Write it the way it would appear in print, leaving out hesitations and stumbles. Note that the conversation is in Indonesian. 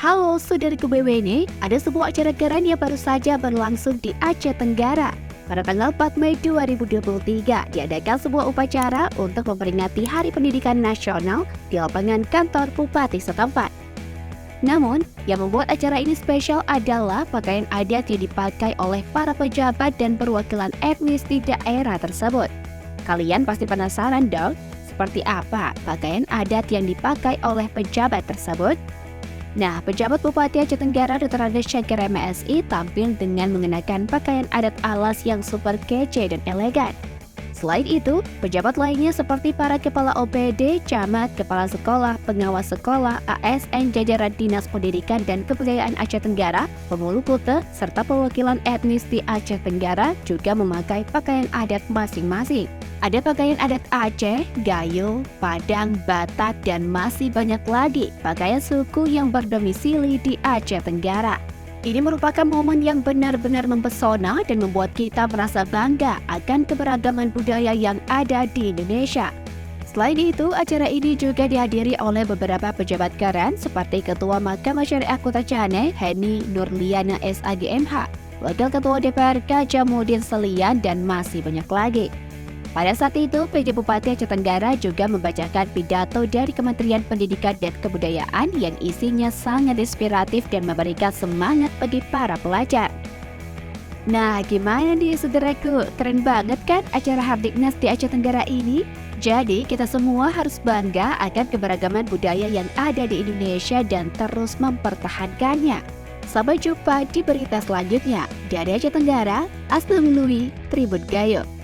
Halo saudaraku BWN, ada sebuah acara keren yang baru saja berlangsung di Aceh Tenggara. Pada tanggal 4 Mei 2023, diadakan sebuah upacara untuk memperingati Hari Pendidikan Nasional di lapangan kantor Bupati setempat. Namun, yang membuat acara ini spesial adalah pakaian adat yang dipakai oleh para pejabat dan perwakilan etnis di daerah tersebut. Kalian pasti penasaran dong, seperti apa pakaian adat yang dipakai oleh pejabat tersebut? Nah, pejabat Bupati Aceh Tenggara Dr. Andes Syakir MSI tampil dengan mengenakan pakaian adat alas yang super kece dan elegan. Selain itu, pejabat lainnya seperti para kepala OPD, camat, kepala sekolah, pengawas sekolah, ASN, jajaran Dinas Pendidikan dan Kebudayaan Aceh Tenggara, pemulu kute, serta perwakilan etnis di Aceh Tenggara juga memakai pakaian adat masing-masing. Ada pakaian adat Aceh, Gayo, Padang, Batak, dan masih banyak lagi pakaian suku yang berdomisili di Aceh Tenggara. Ini merupakan momen yang benar-benar mempesona dan membuat kita merasa bangga akan keberagaman budaya yang ada di Indonesia. Selain itu, acara ini juga dihadiri oleh beberapa pejabat keren seperti Ketua Mahkamah Syariah Kota Caneh, Heni Nurliana SAGMH, Wakil Ketua DPRK Jamuddin Selian, dan masih banyak lagi. Pada saat itu, PJ Bupati Aceh Tenggara juga membacakan pidato dari Kementerian Pendidikan dan Kebudayaan yang isinya sangat inspiratif dan memberikan semangat bagi para pelajar. Nah, gimana nih saudaraku? Keren banget kan acara Hardiknas di Aceh Tenggara ini? Jadi, kita semua harus bangga akan keberagaman budaya yang ada di Indonesia dan terus mempertahankannya. Sampai jumpa di berita selanjutnya. Dari Aceh Tenggara, Asnamului, Tribun Gayo.